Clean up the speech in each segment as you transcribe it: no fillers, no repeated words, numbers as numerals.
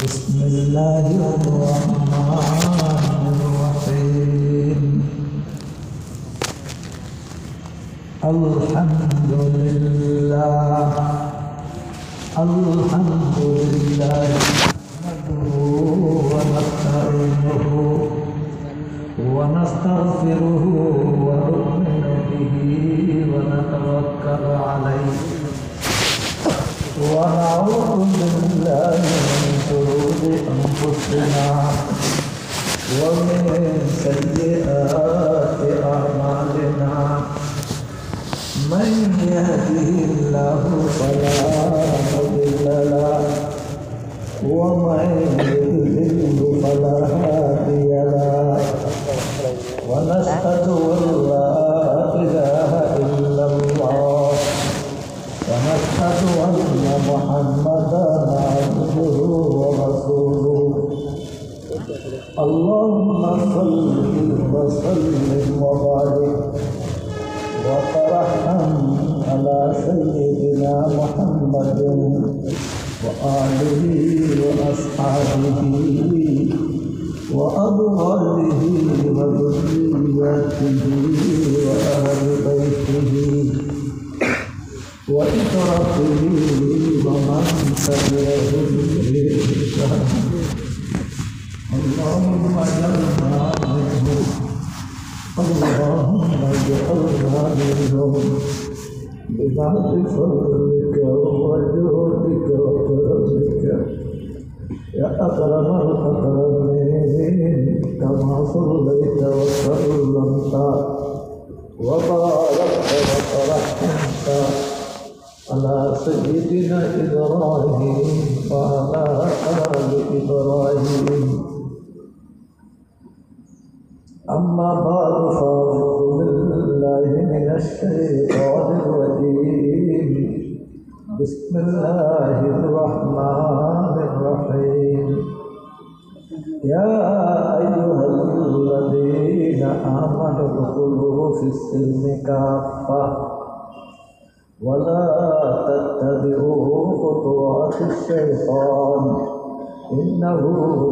بسم الله الرحمن الرحيم الحمد لله نحمده ونستعينه ونستغفره ونؤمن به ونتوكل عليه ونعوذ بالله من شرور أنفسنا ومن سيئات أعمالنا من يهده الله فلا مضل له ومن يضلل فلا هادي له ونشهد أن لا إله إلا الله ونشهد أن محمدا عبده ورسوله اللهم صل وسلم وبارك وترحم على سيدنا محمد وآله وأصحابه وأزواجه وذرياته وأهل بيته وإطرافه ومن تبعهم بإحسان اللهم اجعلنا منهم اللهم اجعلنا منهم ببعض فضلك وجودك وكرمك يا أكرم الأكرمين كما صليت وسلمت وباركت وترحمت على سيدنا إبراهيم وعلى آل إبراهيم أما بعد فأعوذ بالله من الشيطان الرجيم بسم الله الرحمن الرحيم يا أيها الذين آمنوا ادخلوا في السلم كافة ولا تتبعوا خطوات الشيطان إنه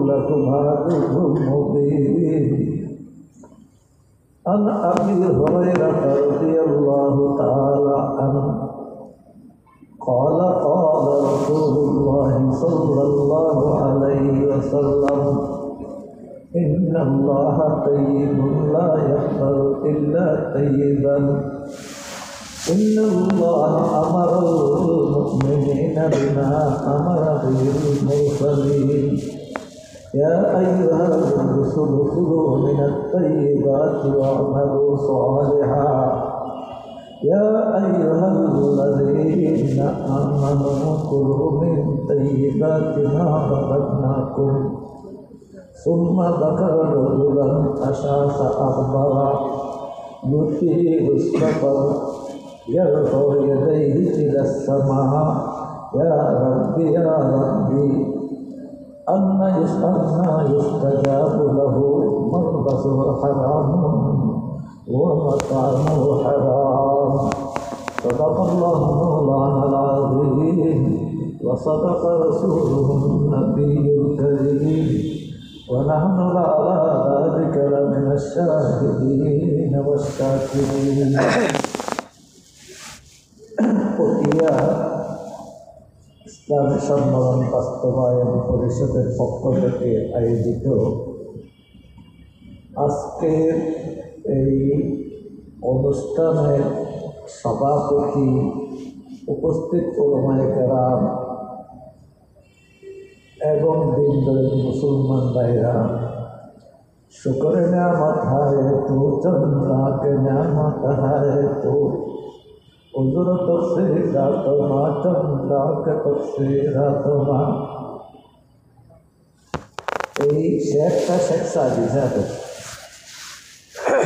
لكم عدو مبين عن أبي هريرة رضي الله تعالى عنه قال قال رسول الله صلى الله عليه وسلم إن الله طيب لا يقبل إلا طيبا إن الله أمر المؤمنين بما أمر به المرسلين يا أيها الرسل كلوا من الطيبات واعملوا صالحا يا أيها الذين آمنوا كلوا من طيبات ما رزقناكم ثم ذكر رجلا أشعث أغبر يطيل السفر يرفع يديه إلى السماء يا ربي أن يستجاب له ملبسه حرام ومطعمه حرام صدق الله مولانا العظيم وصدق رسوله النبي الكريم ونحن على ذلك لمن الشاهدين والشاكرين ইসলামী সম্মেলন বাস্তবায়ন পরিষদের পক্ষ থেকে আয়োজিত আজকের এই অনুষ্ঠানের সভাপতি উপস্থিত ওলামায়ে কেরাম এবং দিনদার মুসলমান ভাইরা शुक्र नेमत है तू चंद्रा के नेमत है तू उजुर तफसीरा तमा चंद्रा के तफसीरा तमा এই শেখটা শেখ সাদি সাথে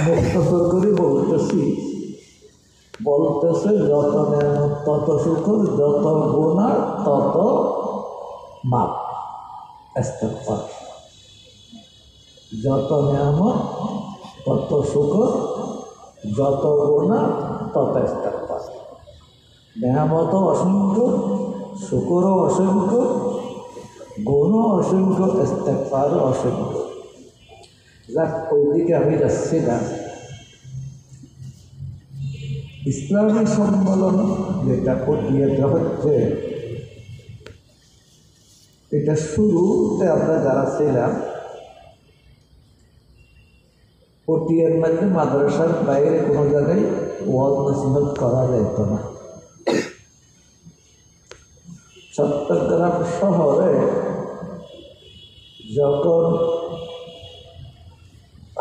মুক্তসর করে বলতেছে যত নেমত তত সুখ যত গুণা তত মাপ ইস্তেগফার যত নিয়ামত তত শুকর যত গুণা তত ইস্তেগফার নিয়ামত অসংখ্য শুকরও অসংখ্য গুণ গুণও অসংখ্য, ইস্তেগফারও অসংখ্য। যাক, ওইদিকে আমি যাচ্ছি না। ইসলামী সম্মেলন যেটা পটিয়াতে হচ্ছে, এটা শুরুতে আমরা যারা ছিলাম, পটিয়ার মধ্যে মাদ্রাসার বাইরে কোনো জায়গায় ওয়াজ নসিহত করা যেত না। চট্টগ্রাম শহরে যখন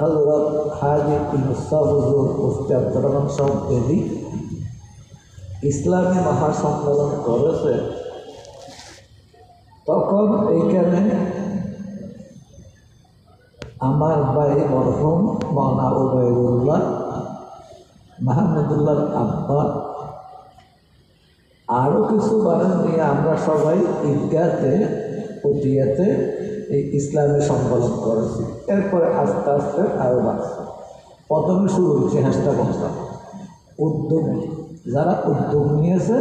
হযরত হাজী ইউসুফ হুজুর মুফতি আব্দুর রহমান সাহেব বেদি ইসলামী মহাসম্মেলন করেছে, তখন এইখানে আমার ভাই মরহুম মাওলানা উবাইদুল্লাহ মাহমুদুল্লাহ আব্বা আরও কিছু বারেন নিয়ে আমরা সবাই ঈদগাহতে পটিয়াতে এই ইসলামী সম্মেলন করেছি। এরপরে আস্তে আস্তে আরও বাড়ছে। প্রথমে শুরু হয়েছে হাসটা উদ্যোগ, যারা উদ্যোগ নিয়েছে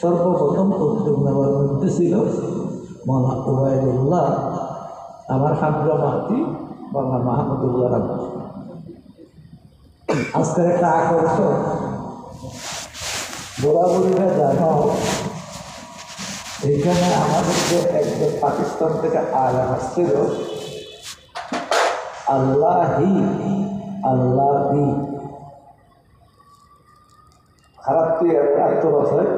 সর্বপ্রথম উদ্যোগ নেওয়ার মধ্যে ছিল মাওলানা উবাইদুল্লাহ, আমার হামজা মাহতি, মাওলানা মাহমুদুল্লাহ আব্বা। আজকের একটা আকর্ষণ, বুড়াবুড়িরা জানো, এইখানে আমাদের যে একজন পাকিস্তান থেকে আলেম আসছিল, আল্লাহি আল্লাহি খারাপ আত্মবাসায়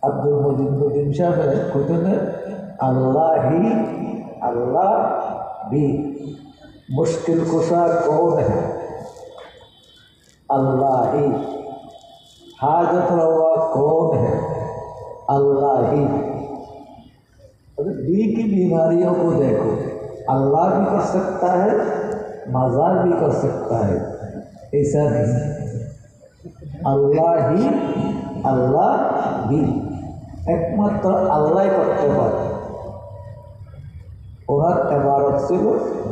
আব্দুল মজিদুদ্দিন সাহেব কোথায় আল্লাহি अल्लाह भी मुश्किल कुशा कौन है अल्लाह ही हाजत रवा कौन है अल्लाह ही। दी की बीमारियों को देखो, अल्लाह भी कर सकता है, मज़ार भी कर सकता है, ऐसा नहीं, अल्लाह ही अल्लाह भी एकमात्र अल्लाह करते पारे। और इबारत से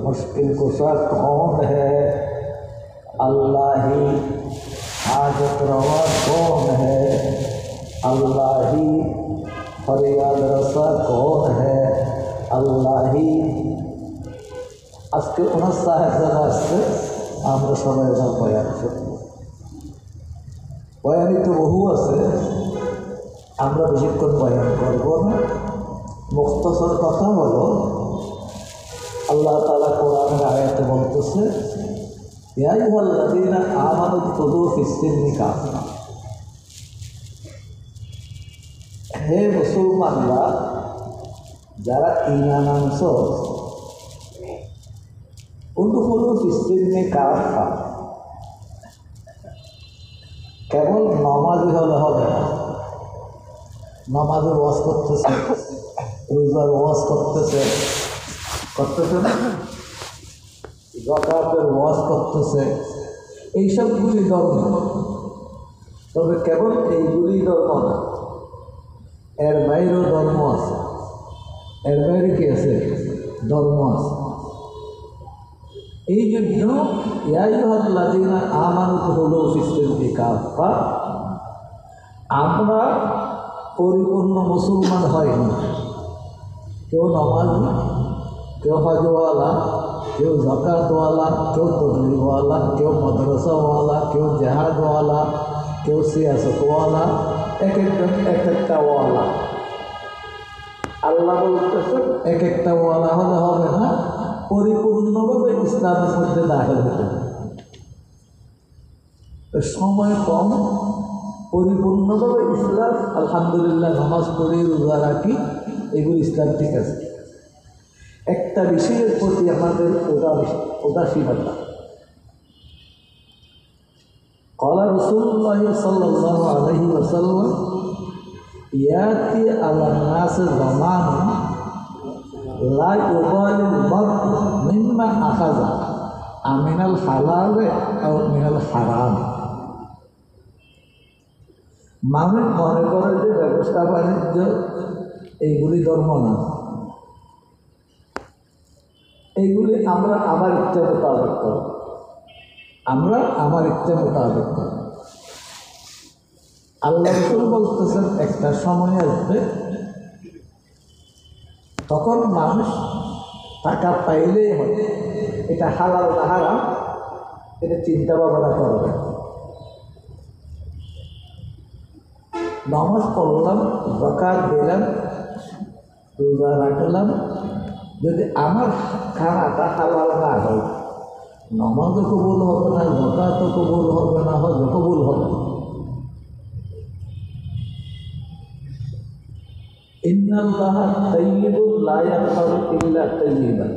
मुश्किल कुशा कौन है अल्लाह ही, हाजत रवा कौन है अल्लाह ही, फरियाद रसा कौन है अल्लाह ही। आज के 59 আসছে, আমরা সবাই ওনার বয়ান শুনব। বয়ানই তো বহু আছে, আমরা বেশিক্ষণ বয়ান করব না। মুখতসর কথা হলো, আল্লাহ তাআলা কোরআনের আয়াতে বলতেছে, ইয়া আইয়ুহাল্লাযীনা আমানু দুখুলু ফিস-সিলমি কাফা, হে মুসলমানরা যারা ঈমান আনছো, উদখুলু ফিস-সিলমি কাফা, কেবল নামাজি হলে হবে না। নামাজের ওয়াজ করতেছে, রোজার ওয়াজ করতেছে না, যাকাতের ওয়াজ করতেছে, এইসবগুলি ধর্ম। তবে কেবল এইগুলি ধর্ম না, এর বাইরেও ধর্ম আছে। এর বাইরে কি আছে? ধর্ম আছে। এই জন্য ইয়া আইয়ুহাল্লাযীনা আমানু দুখুলু ফিস-সিলমি কাফা, আমরা পরিপূর্ণ মুসলমান হয়নি। কেউ নামাজি, কেউ হজওয়ালা, কেউ জাকাতওয়ালা, কেউ তবলিগওয়ালা, কেউ মাদ্রাসাওয়ালা, কেউ জেহাদওয়ালা, কেউ সিয়াসতওয়ালা, এক একজন এক একটা ওয়ালা। আল্লাহ বলতেছে এক একটা ওয়ালা হলে হবে না, পরিপূর্ণভাবে ইসলামের মধ্যে দাখিল হতে হবে। সময় কম, পরিপূর্ণভাবে ইসলাম, আলহামদুলিল্লাহ নামাজ পড়ি, রোজা রাখি, এগুলো ইসলাম ঠিক আছে। একটা বিষয়ের প্রতি আমাদের উদাসীনতা। قال رسول الله صلى الله عليه وسلم يأتي على الناس زمان لا يبالي المرء مما أخذ من الحلال أو من الحرام। মানুষ মনে করে যে ব্যবসা বাণিজ্য এইগুলি ধর্ম না, এইগুলি আমরা আমার ইচ্ছা মোতাবেক করি, আমরা আমার ইচ্ছা মোতাবেক করি। আল্লাহ রাসূল বলতেছেন একটা সময় আসবে তখন মানুষ টাকা পাইলেই হয় এটা হালাল না হারাম এটা চিন্তা ভাবনা করবে। নামাজ পড়লাম, যাকাত দিলাম, রোজা রাখলাম, যদি আমার খানাটা হালাল না হয় নামাজও কবুল হবে না, যাকাতও কবুল হবে না, হজ কবুল হবে না। ইন্নাল্লাহা তাইয়্যিবুন লা ইয়াকবালু ইল্লা তাইয়্যিবান।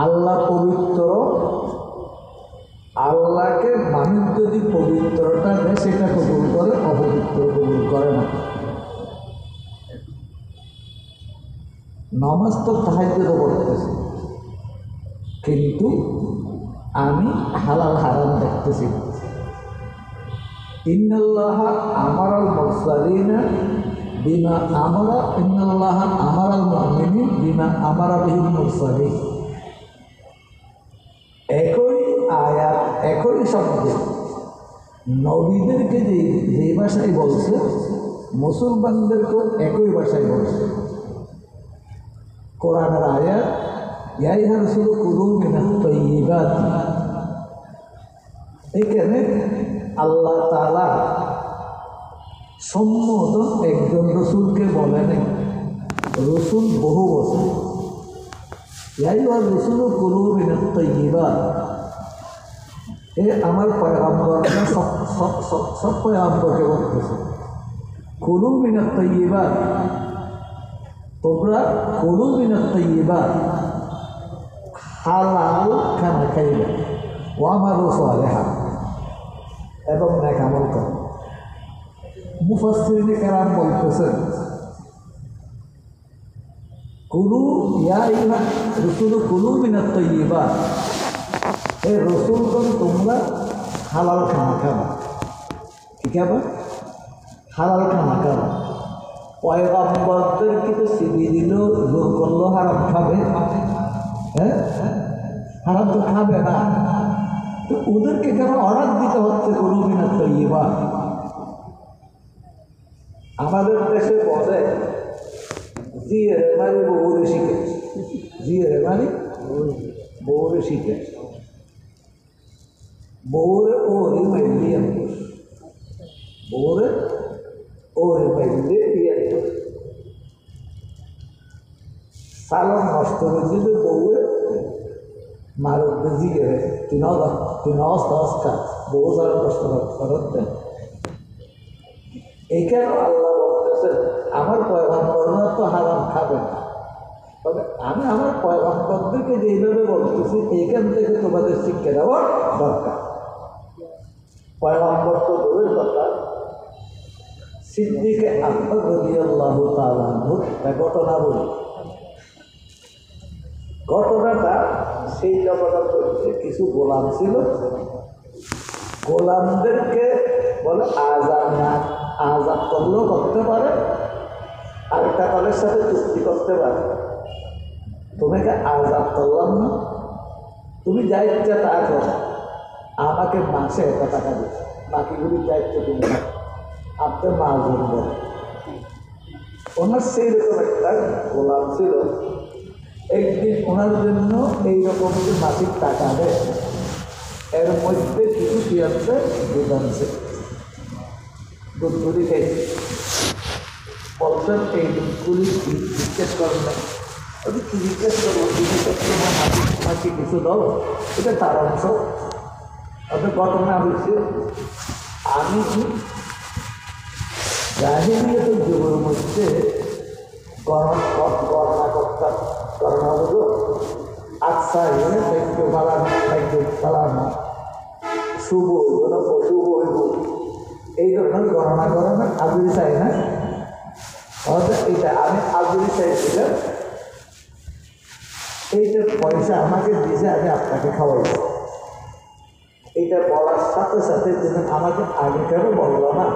আল্লাহ পবিত্র, আল্লাহকে মানুষ যদি পবিত্রতা দেয় সেটা কবুল করে, অপবিত্র কবুল করে না। নামাজ তো তাহাজ্জুদ পড়তেছি, কিন্তু আমি হালাল হারাম দেখতেছি। ইন্নাল্লাহা আমারাল মুরসালিনা বিমা আমারা, ইন্নাল্লাহা আমারাল মুমিনিন বিমা আমারা বিহিল মুরসালিন। একই আয়াত, একই শব্দ নবীদেরকে যে ভাষায় বলছে মুসলমানদেরকেও একই ভাষায় বলছে। কোরআনের আয়াত ইয়া আইয়ুহার রাসূলু কুলু মিনাত তাইয়্যিবাত। এখানে আল্লাহ তাআলা সম্বোধন একজন রসুলকে বলেন, রসুল বহু বছর। ইয়া আইয়ুহার রাসূলু কুলু মিনাত তাইয়্যিবাত, এ আমার পয়গম্বররা সব পয়গম্বরকে বলতেছে কুলু মিনাত তাইয়্যিবাত, তোমরা কুলু মিনাত তাইয়্যিবাত, হালাল খানা খাইবে, ওয়া আমালু সালিহান, এবং নেক আমল করো। মুফাসসিরিনে কেরাম বলতেছেন কুলু ইয়া আইয়ুহার রাসূলু কুলু মিনাত তাইয়্যিবাত, হে রসুলগণ তোমরা হালাল খানা খাবা। কি খাবা? হালাল খানা খাবা। পয়গম্বরদেরকে তো সিবি দিল, জোর করলো হারাম খাবে, হ্যাঁ হারাম তো খাবে না, তো ওদেরকে কেন অর্ডার দিতে হচ্ছে কুলু মিনাত তাইয়্যিবাত? আমাদের দেশে বলে জিয়ে রে মারি বউরে শিখে, জিয়ে রে মারি বউরে শিখে, বউরে ওরে মাইলিয়ে, বউরে ওরে মাইলিয়ে দিয়ে সালন নষ্ট হয়ে যাবে, বউরে মারতে জিয়ে রে তুই নস্তা বউ সালন নষ্ট করতে। এইখানে আল্লাহ বলতেছেন আমার পয়গম্বররা তো হারাম খাবে না, তবে আমি আমার পয়গম্বরদেরকে যেইভাবে বলতেছি এইখান থেকে তোমাদের শিক্ষা দেওয়ার দরকার। পয়গম্বর তো দূরের কথা, সিদ্দিক আকবর রাদিয়াল্লাহু তাআলা আনহু ঘটনা বলি। ঘটনাটা সেই জগৎ হচ্ছে কিছু গোলাম ছিল, গোলামদেরকে বলে আজাদ করলেও করতে পারে, আরেকটা দলের সাথে চুক্তি করতে পারে। তোমাকে আজাদ করলাম না, তুমি যা ইচ্ছা তা করো, আমাকে মাসে এত টাকা দিচ্ছে, বাকিগুলি যা ইচ্ছা তুমি আপনার মার্জন বলে। ওনার সেই রকম একটা গোলাম ছিল, একদিন ওনার জন্য এইরকম যে মাসিক টাকা দেয়, এর মধ্যে কিছু কি আছে, দুধ আনছে, দুধ গুলি খেয়েছে। বলছেন এই দুধগুলি জিজ্ঞেস করেন না, ওই কি জিজ্ঞেস করবো, মাসি কিছু দাও, এটা তার অংশ। ওদের ঘটনা হয়েছে, আমি জাহিলিয়াতের যুগের মধ্যে গণনা করতাম, গণনা হলো আচ্ছা দায়িত্ব পালানো, শুভ হইব অশুভ হইব, এই ধরনের গণনা করানো আজুরি চাই না। এটা আমি আজুরি চাইছিলাম, এইটা পয়সা আমাকে দিয়েছে, আমি আপনাকে খাওয়াইব। এইটা বলার সাথে সাথে তুমি আমাকে আগে কেন বললো না?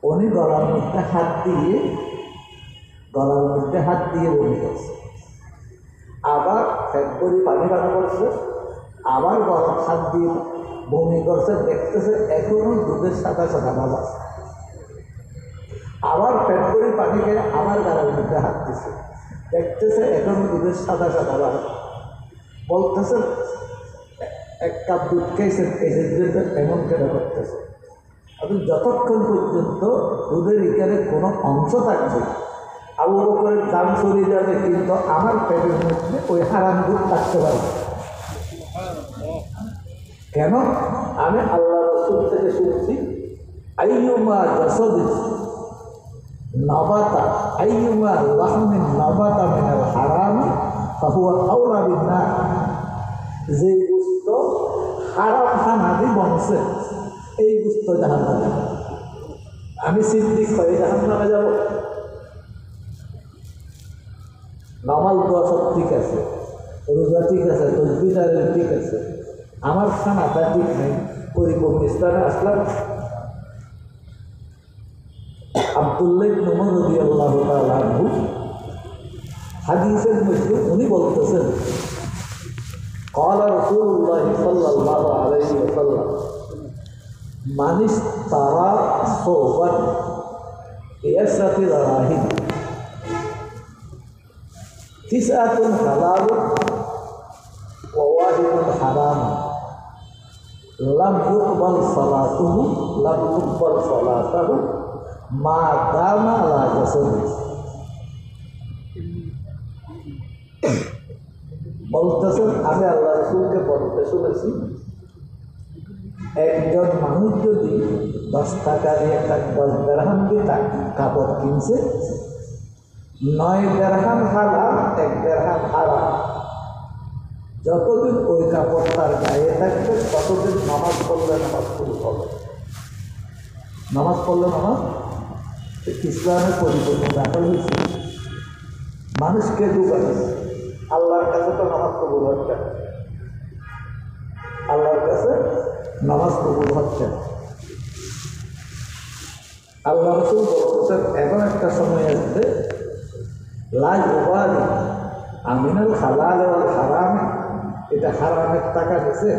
উনি গলার মধ্যে হাত দিয়ে বমি করছে, আবার ফ্যাক্টরি পানি পান করছে, আবার গলার হাত দিয়ে বমি করছে, দেখতেছে এখনো দুধের সাদা সাদা ভাব আছে। আবার পেট করে পানি খেয়ে আবার গাড়ির মধ্যে হাত দিছে, দেখতেছে এখন দুধের সাদা সাদা বার, বলতেছে এক কাপ দুধ খেয়েছেন এসের জন্য এমন কেন করতেছে। আপনি যতক্ষণ পর্যন্ত দুধের এখানে কোনো অংশ থাকবে, আবু বকরের দাম চলে যাবে, কিন্তু আমার পেটের মধ্যে ওই হারাম দুধ থাকতে পারবে। কেন? আমি আল্লাহ রাসূল থেকে শুনছি, আইয়ুমা জাসাদিন নাবাতা আইয়ুমা লাহমিন নাবাতা মিনাল হারাম ফাহুয়া আওলা বিন্নার। যে গোস্ত হারাম খানাদি বংশে, এই গোস্ত জাহান্নামে। আমি সিদ্দিক হয়ে জাহান্নামে যাব? নামাজ দোয়া সব ঠিক আছে, রোজা ঠিক আছে, তসবিহ তাহলিল ঠিক আছে, আমার খানাটা ঠিক নেই, পরিপূর্ণ ইসলামে আসলাম। আব্দুল্লাহ ইবনে উমর রাদিয়াল্লাহু তাআলা আনহু হাদিসের মধ্যে উনি বলতেছেন, قال رسول الله صلى الله عليه وسلم من اشترى ثوبا بعشرة دراهم تسعة حلال وواحد حرام لم يقبل صلاته ما دام على جسده। বলতেছেন আমি আল্লাহ রাসূলকে বলতে শুনেছি, একজন মানুষ যদি 10 টাকা দিয়ে 10 দিরহাম দিয়ে কাপড় কিনছে, 9 দিরহাম হালাল, 1 দিরহাম হারাম, যতদিন ওই কাপড় তার গায়ে থাকবে ততদিন নামাজ পড়লে নামাজ শুরু হবে। নামাজ পড়লে নামাজ ইসলামের পরিপূর্ণ দাখল হয়েছে। মানুষকে ডুবাইছে, আল্লাহর কাছে তো নামাজ কবুল হচ্ছে না, আল্লাহর কাছে নামাজ কবুল হচ্ছে না। আল্লাহ রাসূল বলছেন এমন একটা সময় আসবে, লা ইউবালি আমিনাল হালাল ওয়াল হারাম, এটা হারামের টাকা দিছে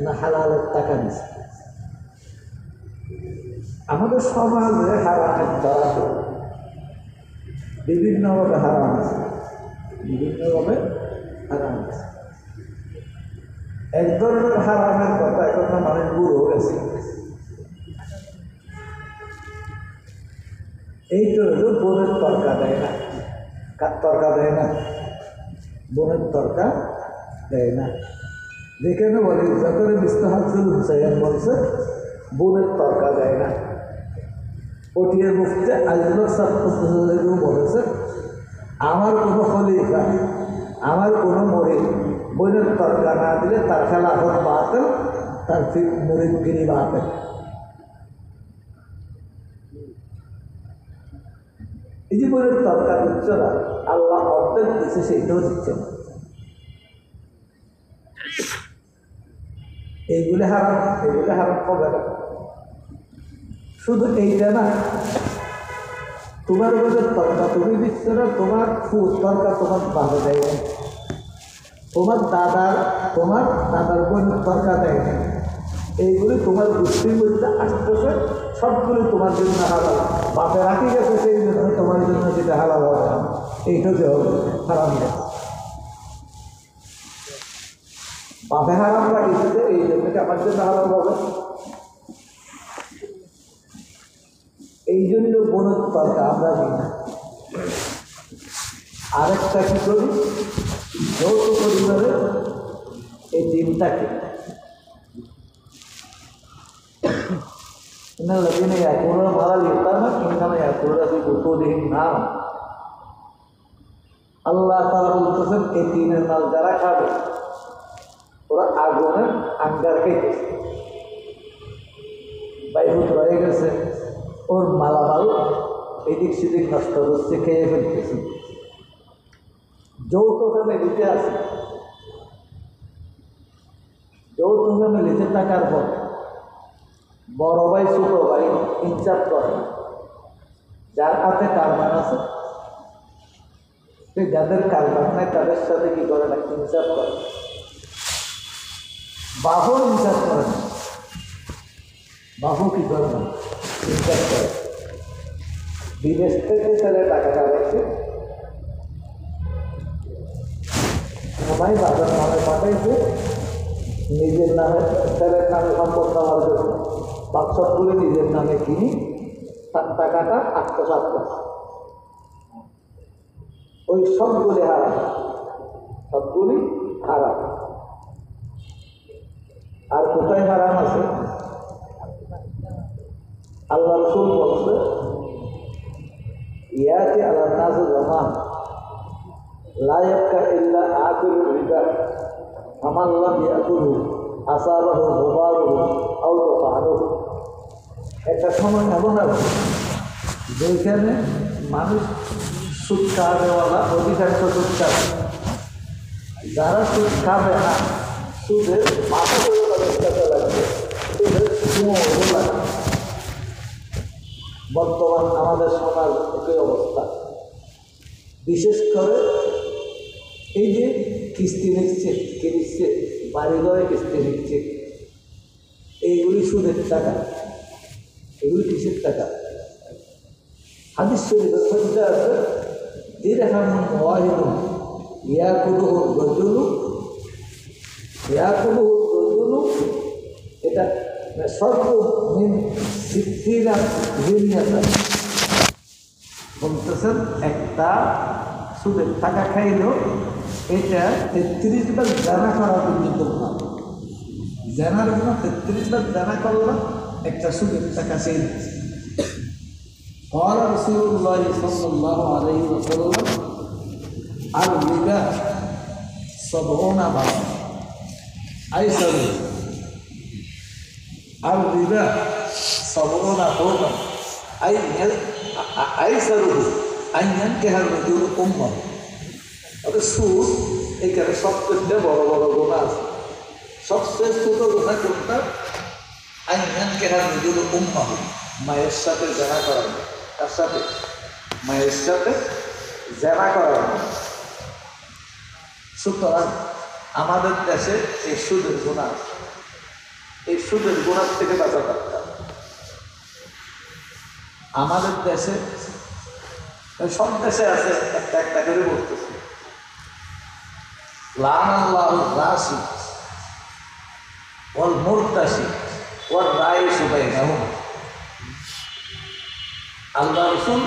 না হালালের টাকা দিছে। আমাদের সমাজে হারামের দ্বারা বিভিন্নভাবে হারাম আছে, বিভিন্নভাবে হারাম আছে। এক ধরনের হারামের কথা এখন মানুষ বুড়ো গেছে, এইটা হলো বোনের তরকা দেয় না, কার তরকা দেয় না, বোনের তরকা দেয় না। যেখানে বলে যখন মিস্তাহাজুল হুসাইন বলছে বোনের তরকা দেয় না, পটিয়ার মুফতি আজমল সাহেব বলেছে আমার কোনো খলিফা, আমার কোনো মরিদ বোনের তরকা না দিলে তার খেলাফত বাতিল, তার মুরিদগিরি বাতিল। এই যে বোনের তরকা দিচ্ছে না, আল্লাহ অর্ধেক দিচ্ছে, সেইটাও দিচ্ছে না। এইগুলো হারাম হবে না। শুধু এইটা না, তোমার বোনের তরকা তুমি দিচ্ছ না, তোমার ফুল তরকা তোমার বাবা দেয় না, তোমার দাদার বোনের তরকা দেয় না। এইগুলি তোমার গোষ্ঠীর মধ্যে আসতেছে, সবগুলি তোমার জন্য হালাল। বাপে রাখি গেছে সেই জন্য তোমার জন্য যেটা হালাল হবে না, এইটাতে হবে হারাম গেছে। বাপে হারাম রাখিছে এই জন্য আমার জন্য হালাল হবে। এই জন্য বোনের তরকা আমরা দিই না। আরেকটা কি করি, যৌথ পরিবারে এই দিনটাকে আল্লাহ তাআলা বলতেছেন এই দিনের মাল যারা খাবে ওরা আগুনের আঙ্গার খাইতেছে, বাইহুত রয়ে গেছে, ওর মালামাল এদিক সেদিক নষ্ট হচ্ছে, খেয়ে ফেলতেছে। যৌথ ফ্যামিলিতে আছে, যৌথ ফ্যামিলিতে থাকার পর বড় ভাই ছোট ভাই ইনচার্জ করে, যার হাতে কারবার আছে, যাদের কারবার নাই তাদের সাথে কি করে না, ইনচার্জ করে। বাবু ইনচার্জ করে না, বাবু কি করে না, ইনচার্জ করে। বিদেশ থেকে ছেলে টাকাটা রাখছে, সবাই বাবার নামে পাঠাইছে, নিজের নামে ছেলের নামে সম্পদ দেওয়ার জন্য বাক্সগুলি নিজের নামে কিনি, তার টাকাটা আত্মসাৎ করে। ওই সবগুলি হারাম, সবগুলি হারাম। আর কোথায় হারাম আছে? আল্লাহ রাসূল বলছে, ইয়াতি আলা নাস জামান লা ইয়াবকা ইল্লা আকিলুর রিবা ফামান লাম ইয়াকুলু আসাবাহু গুবারুহু আও তাফালুহু। একটা সময় এমন আছে যেখানে মানুষ সুদ খাওয়ানেওয়ালা অধিকাংশ সুদ খাবে, যারা সুদ খাবে না সুদের মাথা করে তাদের কাছে লাগবে, সুদের কুমোও লাগবে। বর্তমান আমাদের সমাজ একই অবস্থা। বিশেষ করে এই যে কিস্তি নিচ্ছে, কে নিচ্ছে, বাড়ি ঘরে কিস্তি নিচ্ছে, এইগুলি সুদের টাকা। এগুলি কিসের টাকা? হাদিস শরীফের মধ্যে আছে, দিরহামুন ওয়াহিদুন ইয়াকুলুহু রাজুলু, এটা সর্বমিন সিদ্ধিরা জিনিয়াতা বলতেছেন, একটা সুদের টাকা খাইলেও এটা 33 বার জানা করা পর্যন্ত না। জানার জন্য 33 বার জানা করলো একটা সুদের টাকা সেই। قال رسول الله صلى الله عليه وسلم الربا 70 بابا أيسر الربا 70 بابا أيسره أن ينكح الرجل أمه। অর্থাৎ সুদ এখানে সবচেয়ে বড় বড় গুনাহ আছে। সবচেয়ে ছোট গুনাহ কোনটা? আন ইয়ানকিহা আর-রাজুলু উম্মাহু, মায়ের সাথে জেনা করা। তার সাথে মায়ের সাথে জেনা করা। সুতরাং আমাদের দেশে এই সুদের গুনাহ, এই সুদের গুনাহ থেকে বাঁচা দরকার। আমাদের দেশে, সব দেশে আছে, একটা একটা করে বলতেছে, লানাল্লাহু রাশি ওয়াল মুরতাশি ওয়াল রাইসু বাইনাহুম। আল্লাহ রাসূল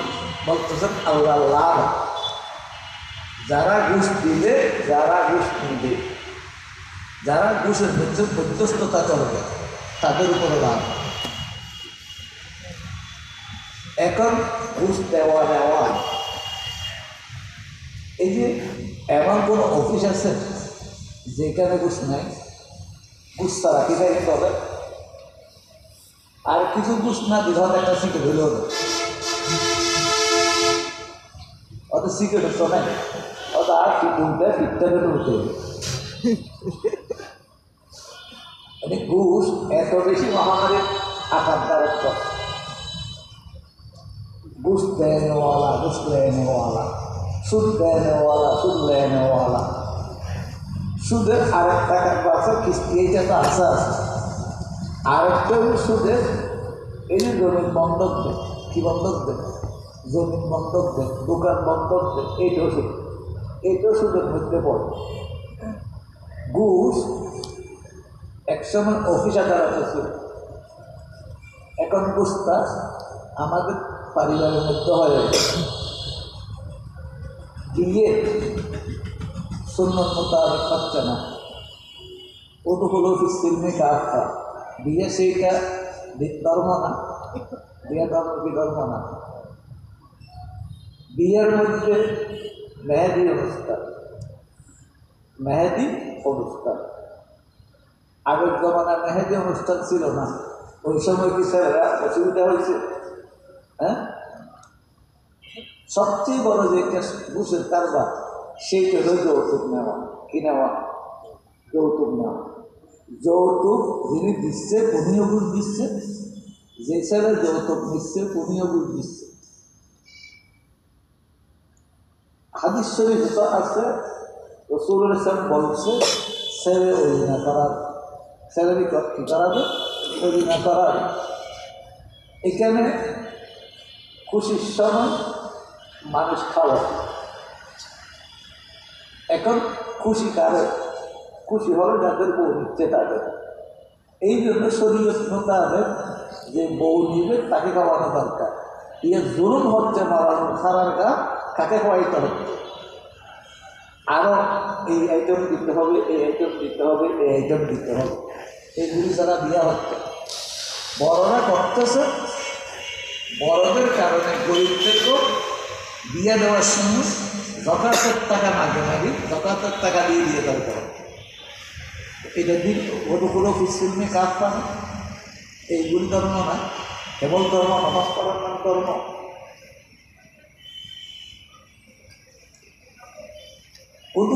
বলতেছেন, আল্লাহ লাভ, যারা ঘুষ দিবে, যারা ঘুষ নিবে, যারা ঘুষের মধ্যস্থতা করবে তাদের উপরে লাভ। এখন ঘুষ দেওয়া নেওয়া, এই যে এমন কোনো অফিস আছে যেখানে ঘুষ নাই? ঘুষ ছাড়া কি তাই হবে? আর কিছু ঘুষ না বিধান একটা সিগারেট হইল, অত সিগারেট তো নাই, অত আর কি বলতে ফিরতে উঠতে। মানে ঘুষ এত বেশি মহামারীর আকার ধারণ করে। ঘুষ দেওয়ালা, ঘুষ নেওয়ালা, সুদ দেওয়ালা, সুদ নেওয়ালা। সুদের আরেক টাকার বাচ্চা কিস্তি, এইটা তো আশা আছে। আরেকটা সুদের এই যে জমিন বন্ধক দেয়, কি বন্ধক দেয়? জমিন বন্ধক দেয়, দোকান বন্ধক দেয়, এইটাও সুদ, এইটাও সুদের মধ্যে পড়ে। ঘুষ একসময় অফিস আদালত ছিল, এখন ঘুষটা আমাদের পরিবারের মধ্যে হয়ে গেছে। বিয়ে সুন্নত মোতাবেক হচ্ছে না, উদখুলু ফিস-সিলমি কাফা। বিয়ে সেইটা ধর্ম না, বিয়ে ধর্ম কি ধর্ম না। বিয়ের মধ্যে মেহেদি অনুষ্ঠান, মেহেদি অনুষ্ঠান। আগের জমানায় মেহেদি অনুষ্ঠান ছিল না, ওই সময় কি স্যারেরা অসুবিধা হয়েছে? হ্যাঁ, সবচেয়ে বড় যে ঘুষের কারবার সেইটা হলো যৌতুক নেওয়া। কি নেওয়া? যৌতুক নেওয়া। যৌতুক যিনি দিচ্ছে উনিও ঘুষ দিচ্ছে, যে ছেলে যৌতুক নিচ্ছে উনিও ঘুষ দিচ্ছে। হাদিস শরীফ তো আছে, রাসূলুল্লাহ সাল্লাল্লাহু আলাইহি ওয়াসাল্লাম বলছে, ছেলে অরিনা করার, ছেলের কি করাবে? অরিনা করার। এখানে খুশির সময় মানুষ খাওয়া। এখন খুশি কারে? খুশি হলো যাদের বউ নিচ্ছে তাদের। এই জন্য শরীয়ত মোতাবেক যে বউ নিবে তাকে খাওয়ানো দরকার। ইয়ে জুলুম হচ্ছে মারানো সারার গা, কাকে খাওয়াইতে হচ্ছে। আরো এই আইটেম দিতে হবে, এই আইটেম দিতে হবে, এই আইটেম দিতে হবে, এইগুলি যারা বিয়া হচ্ছে বড়রা করতেছে, বড়দের কারণে গরিবদেরকেও বিয়ে দেওয়ার সময় যথার্থের টাকা মাগে মাগি, যথার্থের টাকা দিয়ে বিয়ে দরকার। এটা দিন ওগুলো ফিসফিল্মে কাজ পাবে। এইগুলি ধর্ম না, কেবল ধর্ম নমাজ পড়ার নাম ধর্ম।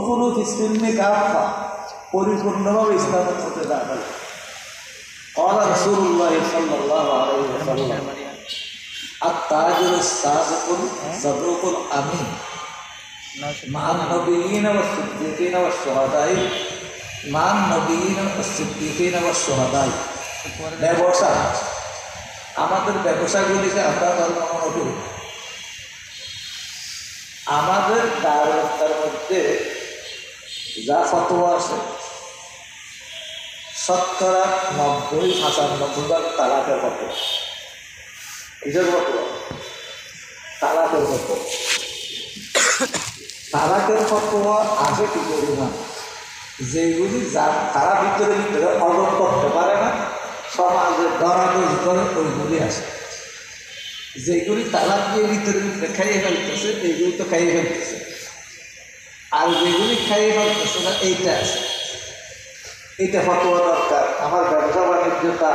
কোনো ফিসফিল্মে কাজ পা পরিপূর্ণভাবে ইসলামের মধ্যে দাঁড়াল। قال رسول الله صلى الله عليه وسلم التاجر الصادق الصدوق الأمين مع النبيين والصديقين والشهداء مع النبيين والصديقين والشهداء। ব্যবসা, আমাদের ব্যবসাগুলিকে আমরা ধর্ম মনে করি। আমাদের দায়িত্বের মধ্যে যা ফতোয়া আছে, 90-95% তালাকের ফতোয়া। কিসের ফতোয়া? তালাকের ফতোয়া। তালাকের ফতোয়া আছে কি পরিমাণ, যেগুলি যা তারা ভিতরে ভিতরে অর্জন করতে পারে না, সমাজে দরাদরি করে ওইগুলি আসে। যেগুলি তালাক দিয়ে ভিতরে ভিতরে খাইয়ে ফেলতেছে, এইগুলি তো খাইয়ে ফেলতেছে। আর যেগুলি খাইয়ে ফেলতেছে না, এইটা আছে। এইটা ফতোয়া দরকার। আমার ব্যবসা বাণিজ্যটা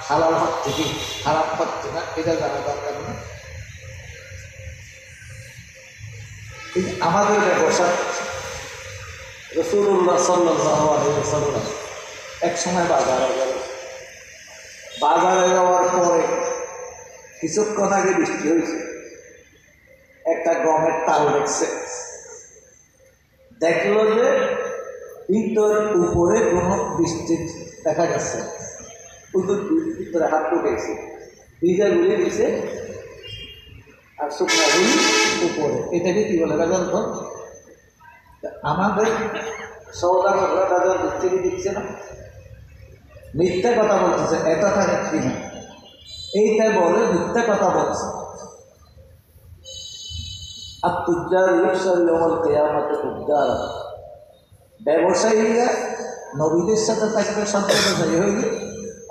হালাল হচ্ছে কি খারাপ হচ্ছে না, এটা জানা দরকার না। আমাদের ব্যবসা রাসূলুল্লাহ সাল্লাল্লাহু আলাইহি ওয়াসাল্লাম এক সময় বাজারে গেল। বাজারে যাওয়ার পরে কিছুক্ষণ আগে বৃষ্টি হয়েছে, একটা গমের তাল দেখছে। দেখলো যে ভিতর উপরে কোনো বৃষ্টি দেখা যাচ্ছে, ভিতরে হাত ঢুকেছে, ভিজাগুলি দিছে আর শুকনাগুলি উপরে। এটাকে কি বলে বাজার? আমাদের সৌদাগররা বাজার দিচ্ছে কি দিচ্ছে না, মিথ্যা কথা বলতেছে, এতটা নিচ্ছি না, এইটা বলে মিথ্যা কথা বলছে। আর তুজ্জার ইউসার ইয়মল কিয়ামতে তুজ্জার, ব্যবসায়ীরা নবীদের সাথে থাকবে সত্যবাদী হইলে,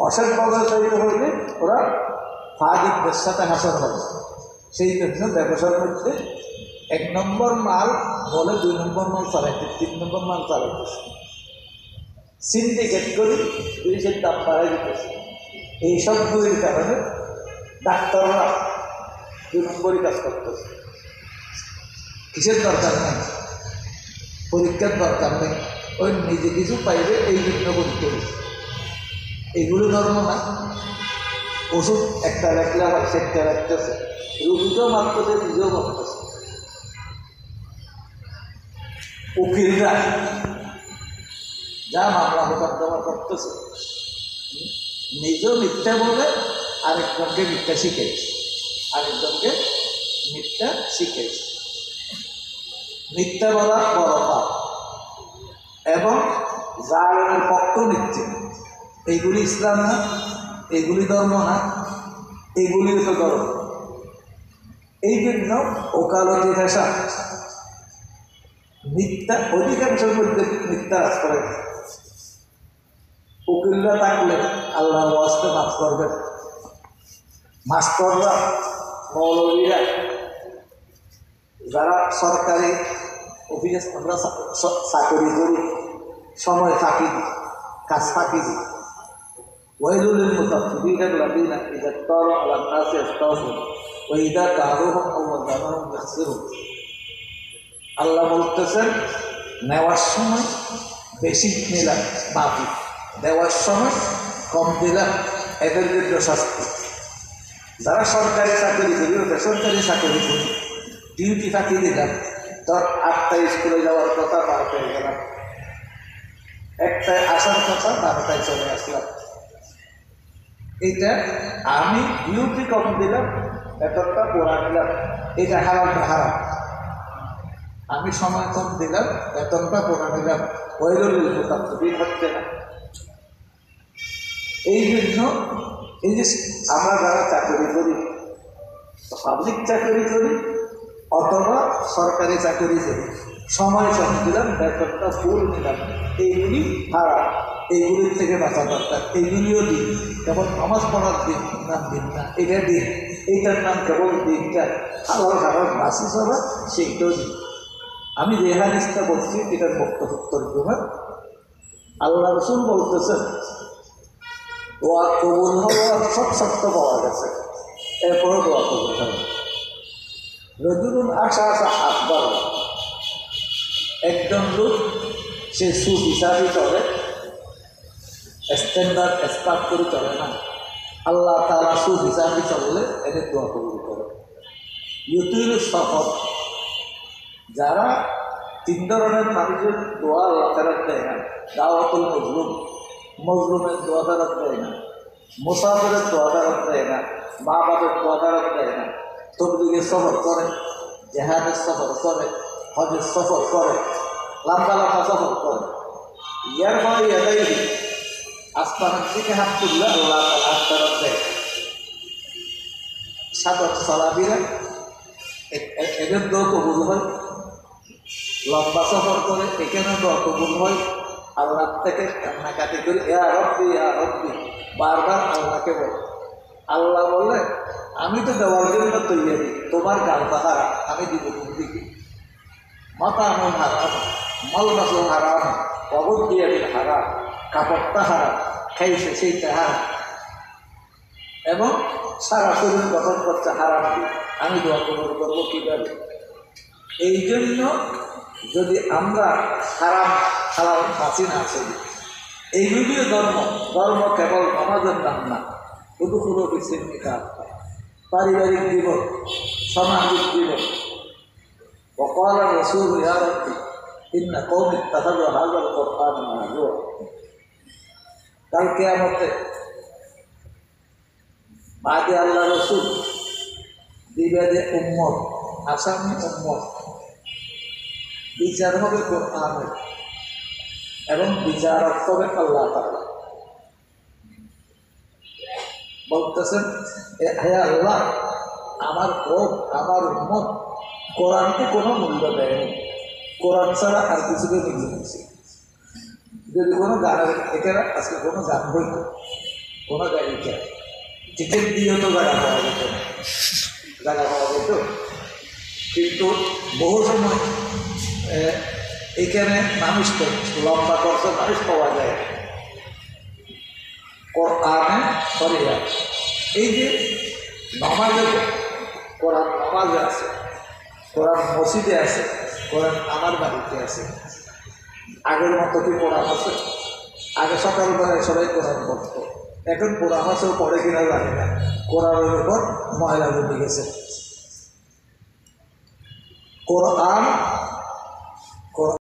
অসৎভাবে হইলে ওরা ফাদিকদের সাথে হাসর হবে। সেই জন্য ব্যবসার মধ্যে 1 নম্বর মাল বলে 2 নম্বর মাল চালাইতে, 3 নম্বর মাল চালাইতেছে, সিন্ডিকেট করে জিনিসের দাম বাড়াই দিতেছে। এই সবগুলির কারণে ডাক্তাররা 2 নম্বরই কাজ করতেছে। কিসের দরকার নেই, পরীক্ষার দরকার নেই, ওই নিজে কিছু পাইবে এই জন্য পরীক্ষা দিচ্ছে। এইগুলো ধর্ম না। ওষুধ একটা রাখলে আবার সেটা রাখতেছে, রুগীকেও মারতেছে, নিজেও মারতেছে। উকিলরা যা মামলা মোকদ্দমা করতেছে, নিজেও মিথ্যা বলে আরেকজনকে মিথ্যা শিখেছে, আরেকজনকে মিথ্যা শিখেছে। মিথ্যা বলা বড় পাপ এবং জালেমের পক্ষ নিচ্ছে। এইগুলি ইসলাম না, এইগুলি ধর্ম না, এইগুলিও তো ধর্ম। এই জন্য ওকালতি পেশা মিথ্যা, অধিকাংশের মধ্যে মিথ্যা রাজ করে। উকিলরা থাকলে আল্লাহর ওয়াস্তে মাফ করবেন। মাস্টাররা, মৌলবীরা, যারা সরকারি অফিসে আমরা চাকরি করি, সময় ফাঁকি দিই, কাজ ফাঁকি দিই। ওয়াইলুল লিল মুতাফফিফিনা আল্লাযীনা ইযা ইফতারু আলা নাসি ইস্তাওফু ওয়া ইযা কালুহুম আও ওয়াজানুহুম ইয়াখসিরুন। আল্লাহ বলতেছেন, নেওয়ার সময় বেশি নিলাম মাফি, দেওয়ার সময় কম দিলাম, এদের জন্য শাস্তি। যারা সরকারি চাকরি করি, বেসরকারি চাকরি করি, ডিউটি ফাঁকি দিলাম, ধর 8টায় স্কুলে যাওয়ার কথা 12টায় গেলাম, 1টায় আসার কথা 12টায় চলে আসলাম। এটা আমি ডিউটি কম দিলাম, বেতনটা পোড়া নিলাম, এটা হারামটা হারাম। আমি সময় কম দিলাম, বেতনটা পোড়া নিলাম, ওইগুলো বিল হচ্ছে না। এই জন্য এই যে আমরা যারা চাকরি করি, পাবলিক চাকরি করি অথবা সরকারি চাকরি করি, সময় কম দিলাম, বেতনটা ফুল নিলাম, এইগুলি হারাম। এইগুলির থেকে বাঁচা দরকার। এইগুলিও দিন, কেবল নামাজ পড়ার দিন নাম দিন না, এটা দিন, এইটার নাম কেবল দিনটা হালাল হারাম বাঁচি চলা, সেইটাও দিন। আমি যে হাদিসটা বলছি এটার বক্তব্য তর্জমা। আল্লাহ রাসূল বলতেছেন দোয়া কবুল হওয়ার সব শর্ত পাওয়া গেছে, এরপরও দোয়া কবুল হবে। রজুলুন আশা আশা আকবার, একজন লোক সে সুবিচারী চলে, স্ট্যান্ডার্ড এক্সপার্ট করে চলে না, আল্লাহ তাআলা সুবিচারী চললে এদের দোয়া কবুল করে। ইউতুল সফর, যারা তিন ধরনের মানুষের দোয়া আল্লাহ তাআলা দেয় না, দাওয়াতুল মজলুম, মজলুমের দোয়া তারা দেয় না, মুসাফিরের দোয়া তারা দেয় না, মা বাবার দোয়া তারা দেয় না, তবলিগের সফর করে, জেহাদের সফর করে, হজের সফর করে, লম্বা লম্বা সফর করে, ইয়ার পরে এটাই আসমানের দিকে হাত তুললে আল্লাহ তাআলা হাত তারা দেয়। সাদত সালাবিরা এদের দোয়া কবুল হয়, লম্বা সফর করে এখানে দোয়া কবুল হয়, আল্লাহ থেকে কান্নাকাটি করি ইয়া রব্বি বারবার আল্লাহকে বলে। আল্লাহ বলে আমি তো দেওয়ার জন্য তৈরি, তোমার গালটা হারাম, আমি দিব দিকে মাথা আমল হারাম, মলবাসল হারাম, কবর দিয়ে দিল হারাম, কাপড়টা হারাম, খাইছে সেইটা হারাম, এবং সারা শরীর গঠন করছে হারাম দিয়ে, আমি দোয়া কবুল করবো কীভাবে? এই জন্য যদি আমরা হারাম হালাল বাঁচি না চলি, এইগুলিও ধর্ম। ধর্ম কেবল নামাজের নাম না, উদুখুল ফিসিল নিকাহ, পারিবারিক জীবন, সামাজিক জীবন। وقال الرسول يا رب إن قوم اتخذوا هذا القرآن مهجورا। কাল কিয়ামতে বাদে আল্লাহ রসুল বিবাদে উম্মত, আসামি উম্মত, বিচার হবে কোরআনের এবং বিচারক হবে আল্লাহ তাআলা। বলতেছেন হে আল্লাহ, আমার কওম, আমার উম্মত কোরআনকে কোনো মূল্য দেয়নি, কোরআন ছাড়া আর কিছুকে নিয়ে নিয়েছে। যদি কোনো গানের এখানে আজকে কোনো গান হইত, কোনো গাড়িকে টিকিট দিয়েও তো জায়গা পাওয়া যেত না, জায়গা পাওয়া যেত, কিন্তু বহু সময় এখানে মানুষ তো লম্বা করছে, মানুষ পাওয়া যায় কোরআনে শরিয়া। এই যে নামাজে কোরআন, নামাজে আছে কোরআন, মসজিদে আছে কোরআন, আমার বাড়িতে আছে। আগের মতো কি কোরআন আছে? আগে সকালবেলায় সবাই কোরআন পড়তো, এখন কোরআন আছেও পড়ে কিনা জানি না, কোরআনের উপর ময়লা জমে গেছে। কোরআন